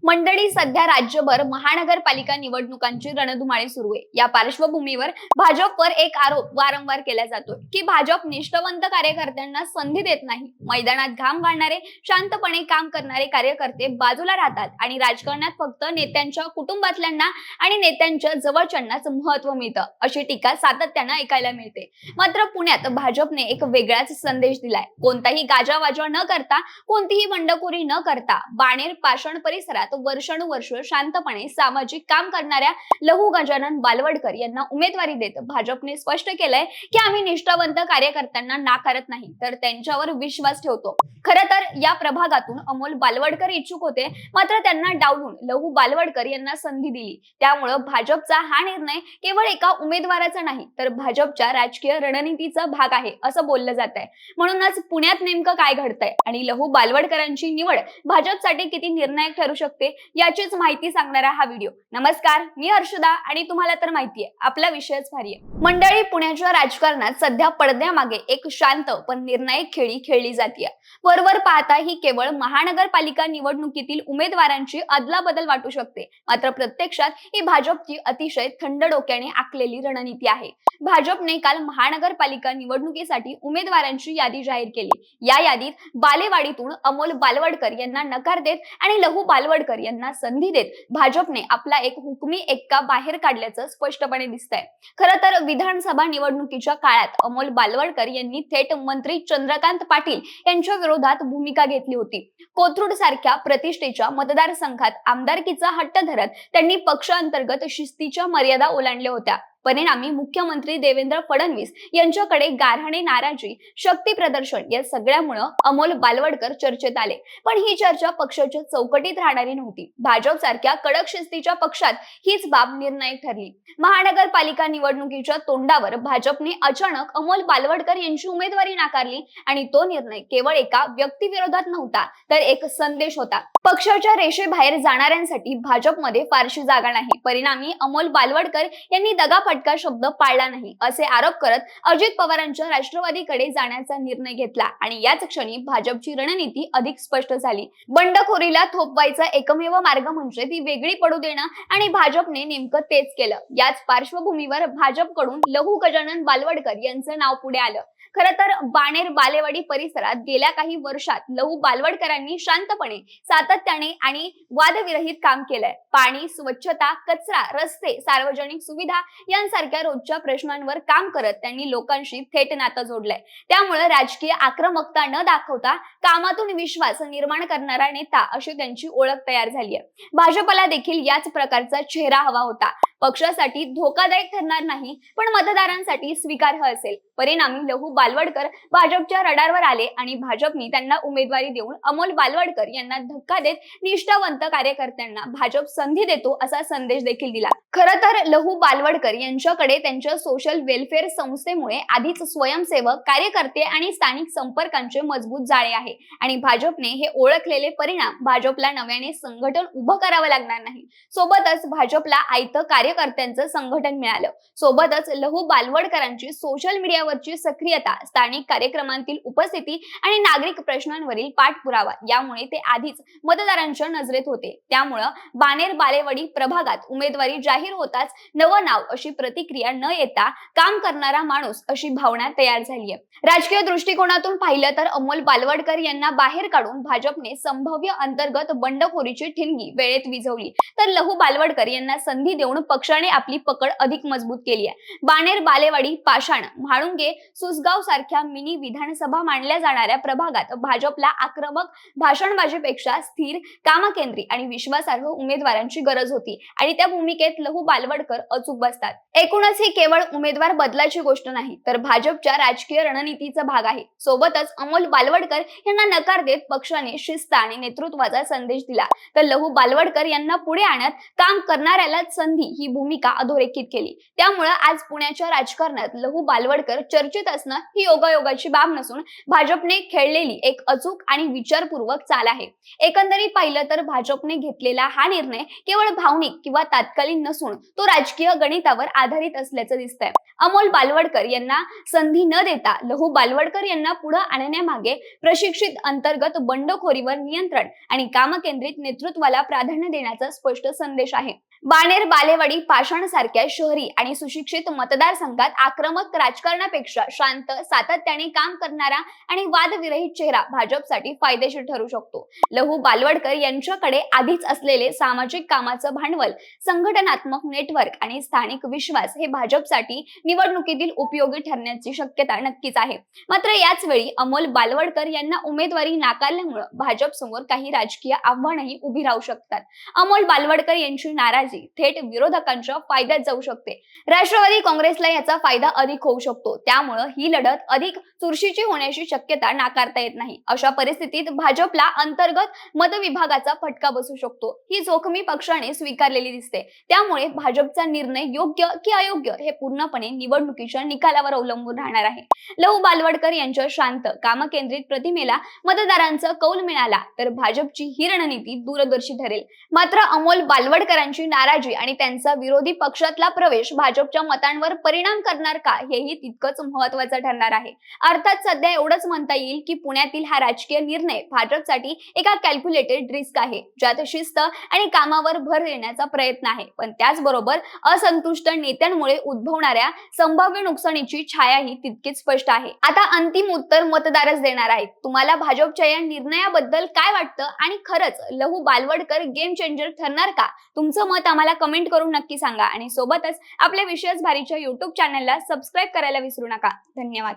मंडळी, सध्या राज्यभर महानगरपालिका निवडणुकांची रणधुमाळी सुरू आहे। या पार्श्वभूमीवर भाजपवर एक आरोप वारंवार केला जातोय की भाजप निष्ठावंत कार्यकर्त्यांना संधी देत नाही। मैदानात घाम गाळणारे, शांतपणे काम करणारे कार्यकर्ते बाजूला राहतात आणि राजकारणात फक्त नेत्यांच्या कुटुंबातल्यांना आणि नेत्यांच्या जवळच्यांनाच महत्त्व मिळतं, अशी टीका सातत्याने ऐकायला मिळते। मात्र पुण्यात भाजपने एक वेगळाच संदेश दिलाय। कोणताही गाजावाजा न करता, कोणतीही बंडखोरी न करता, बाणेर पाषाण परिसरात वर्षानुवर्ष शांतपणे सामाजिक काम करणाऱ्या लहू गजानन बालवडकर यांना उमेदवारी देत भाजपने स्पष्ट केलंय की आम्ही निष्ठावंत कार्यकर्त्यांना नाकारत नाही, तर त्यांच्यावर विश्वास ठेवतो। खरं तर या प्रभागातून अमोल बालवडकर इच्छुक होते, मात्र त्यांना डावलून लहू बालवडकर यांना संधी दिली। त्यामुळे भाजपचा हा निर्णय केवळ एका उमेदवाराचा नाही, तर भाजपच्या राजकीय रणनीतीचा भाग आहे असं बोललं जात आहे। म्हणूनच पुण्यात नेमकं काय घडतंय आणि लहू बालवडकरांची निवड भाजपसाठी किती निर्णायक ठरू शकते याचीच माहिती सांगणारा हा व्हिडिओ। नमस्कार, मी हर्षदा आणि तुम्हाला तर माहितीये आपला विषयच भारी आहे। मंडळी, पुण्याच्या राजकारणात सध्या पडद्यामागे एक शांत पण निर्णायक खेळी खेळली जाते। वरवर पाहता ही केवळ महानगरपालिका निवडणुकीतील उमेदवारांची अदलाबदल वाटू शकते, मात्र प्रत्यक्षात ही भाजपची अतिशय थंड डोक्याने आखलेली रणनीती आहे। भाजपने काल महानगरपालिका निवडणुकीसाठी उमेदवारांची यादी जाहीर केली। या यादीत बालेवाडीतून अमोल बालवडकर यांना नकार देत आणि लहू बालवडकर यांना संधी देत भाजपने आपला एक हुकमी एक्का बाहेर काढल्याचं स्पष्टपणे दिसतंय। खरं तर विधानसभा निवडणुकीच्या काळात अमोल बालवडकर यांनी थेट मंत्री चंद्रकांत पाटील यांच्या विरोधात भूमिका घेतली होती। कोथरूड सारख्या प्रतिष्ठेच्या मतदारसंघात आमदारकीचा हट्ट धरत त्यांनी पक्षांतर्गत शिस्तीच्या मर्यादा ओलांडल्या होत्या। परिणामी मुख्यमंत्री देवेंद्र फडणवीस यांच्याकडे गारहाणे, नाराजी, शक्ती प्रदर्शन या सगळ्यामुळे अमोल बालवडकर चर्चेत आले। पण ही चर्चा पक्षाच्या चौकटीत राहणारी नव्हती। भाजप सारख्या कडक शिस्तीच्या पक्षात हीच बाब निर्णायक ठरली। महानगरपालिका निवडणुकीच्या तोंडावर भाजपने अचानक अमोल बालवडकर यांची उमेदवारी नाकारली आणि तो निर्णय केवळ एका व्यक्तीविरोधात नव्हता, तर एक संदेश होता। पक्षाच्या रेषेबाहेर जाणाऱ्यांसाठी भाजपमध्ये फारशी जागा नाही। परिणामी अमोल बालवडकर यांनी दगाफटका शब्द पाळला नाही असे आरोप करत अजित पवारांच्या राष्ट्रवादीकडे जाण्याचा निर्णय घेतला आणि याच क्षणी भाजपची रणनीती अधिक स्पष्ट झाली। बंडखोरीला थोपवायचा एकमेव मार्ग म्हणजे ती वेगळी पडू देणं आणि भाजपने नेमकं तेच केलं। याच पार्श्वभूमीवर भाजपकडून लहू गजानन बालवडकर यांचं नाव पुढे आलं। खरं तर बाणेर बालेवाडी परिसरात गेल्या काही वर्षात लहू बालवडकरांनी शांतपणे, सातत्याने आणि वादविरहित काम केलंय। पाणी, स्वच्छता, कचरा, रस्ते, सार्वजनिक सुविधा यांसारख्या रोजच्या प्रश्नांवर काम करत त्यांनी लोकांशी थेट नातं जोडलंय। त्यामुळे राजकीय आक्रमकता न दाखवता कामातून विश्वास निर्माण करणारा नेता अशी त्यांची ओळख तयार झाली आहे। भाजपला देखील याच प्रकारचा चेहरा हवा होता। पक्षासाठी धोकादायक ठरणार नाही, पण मतदारांसाठी स्वीकार्य असेल। परिणामी लहू बालवडकर भाजपच्या रडारवर आले आणि भाजपने त्यांना उमेदवारी देऊन अमोल बालवडकर यांना धक्का देत निष्ठावंत कार्यकर्त्यांना भाजप संधी देतो असा संदेश देखील दिला। खरं तर लहू बालवडकर यांच्याकडे त्यांच्या सोशल वेलफेअर संस्थेमुळे आधीच स्वयंसेवक, कार्यकर्ते आणि स्थानिक संपर्कांचे मजबूत जाळे आहे आणि भाजपने हे ओळखलेले परिणाम भाजपला नव्याने संघटन उभं करावं लागणार नाही। सोबतच भाजपला आयतं कार्यकर्त्यांचं संघटन मिळालं। सोबतच लहू बालवडकरांची सोशल मीडियावरची सक्रियता, स्थानिक कार्यक्रमांतील उपस्थिती आणि नागरिक प्रश्नांवरील पाठपुरावा यामुळे ते आधीच मतदारांच्या नजरेत होते। त्यामुळे बाणेर बालेवाडी प्रभागात उमेदवारी जाहीर होताच नवं नाव अशी प्रतिक्रिया न येता काम करणारा माणूस अशी भावना तयार झाली आहे। राजकीय दृष्टिकोनातून पाहिलं तर अमोल बालवडकर यांना बाहेर काढून भाजपने संभाव्य अंतर्गत बंडखोरीची ठिणगी वेळेत विझवली, तर लहू बालवडकर यांना संधी देऊन पक्षाने आपली पकड अधिक मजबूत केली आहे। बाणेर बालेवाडी, पाषाण, म्हाळुंगे, सुसगाव सारख्या मिनी विधानसभा मानल्या जाणाऱ्या प्रभागात भाजपला आक्रमक भाषणबाजीपेक्षा स्थिर, कामकेंद्री आणि विश्वासार्ह उमेदवारांची गरज होती आणि त्या भूमिकेत लहू बालवडकर अचूक बसतात। एकूणच ही केवळ उमेदवार बदलाची गोष्ट नाही, तर भाजपच्या राजकीय रणनीतीचा भाग आहे। सोबतच अमोल बालवडकर यांना नकार देत पक्षाने शिस्त आणि नेतृत्वाचा संदेश दिला, तर लहू बालवडकर यांना पुढे आणत काम करणाऱ्याला संधी ही भूमिका अधोरेखित केली। त्यामुळे आज पुण्याच्या राजकारणात लहू बालवडकर चर्चेत असणं ही योगायोगाची बाब नसून भाजपने खेळलेली एक अचूक आणि विचारपूर्वक चाल आहे. एकंदरीत पाहिलं तर भाजपने घेतलेला हा निर्णय केवळ भावनिक किंवा तात्कालिक नसून तो राजकीय गणितावर आधारित असल्याचं दिसतंय. अमोल बालवडकर यांना संधी न देता लहू बालवडकर यांना पुढे आणण्यामागे प्रशिक्षित अंतर्गत बंडखोरीवर नियंत्रण आणि कामकेंद्रित नेतृत्वाला प्राधान्य देण्याचा स्पष्ट संदेश आहे. बाणेर, बालेवाडी, पाषाण सारख्या शहरी आणि सुशिक्षित मतदारसंघात आक्रमक राजकारणापेक्षा शांत, सातत्याने काम करणारा आणि वादविरहित चेहरा भाजपसाठी फायदेशीर ठरू शकतो. लहू बालवडकर यांच्याकडे आधीच असलेले सामाजिक कामाचं भांडवल, संघटनात्मक नेटवर्क आणि स्थानिक विश्वास हे भाजपसाठी निवडणुकीतील उपयोगी ठरण्याची शक्यता नक्कीच आहे. मात्र याच वेळी अमोल बालवडकर यांना उमेदवारी नाकारल्यामुळे भाजप समोर काही राजकीय आव्हानही उभी राहू शकतात. अमोल बालवडकर यांची नाराजी थेट विरोधकांच्या फायद्यात जाऊ शकते. राष्ट्रवादी काँग्रेसला याचा फायदा अधिक होऊ शकतो. त्यामुळे ही लढत अधिक चुरशीची होण्याची शक्यता नाकारता येत नाही. अशा परिस्थितीत भाजपला अंतर्गत मतविभागाचा फटका बसू शकतो. ही जोखमी पक्षाने स्वीकारलेली दिसते. त्यामुळे भाजपचा निर्णय योग्य की अयोग्य हे पूर्णपणे निवडणुकीच्या निकालावर अवलंबून राहणार आहे. लहू बालवडकर यांच्या शांत, कामकेंद्रित प्रतिमेला मतदारांचा कौल मिळाला तर भाजपची ही रणनीती दूरदर्शी ठरेल. मात्र अमोल बालवडकरांची नाराजी आणि त्यांचा विरोधी पक्षातला प्रवेश भाजपच्या मतांवर परिणाम करणार का, हेही तितकंच महत्त्वाचं ठरणार आहे. अर्थात सध्या एवढंच म्हणता येईल की पुण्यातील हा राजकीय निर्णय भाजपसाठी एका कॅल्क्युलेटेड रिस्क आहे, ज्यात शिस्त आणि कामावर भर देण्याचा प्रयत्न आहे. पण त्याचबरोबर असंतुष्ट नेत्यांमुळे उद्भवणाऱ्या संभाव्य नुकसानीची छायाही तितकीच स्पष्ट आहे. आता अंतिम उत्तर मतदारच देणार आहेत. तुम्हाला भाजपच्या या निर्णयाबद्दल काय वाटतं आणि खरंच लहू बालवडकर गेम चेंजर ठरणार का? तुमचं मत आम्हाला कमेंट करून नक्की सांगा आणि सोबतच आपल्या विशेष भारीच्या YouTube चॅनलला सबस्क्राईब करायला विसरू नका. धन्यवाद.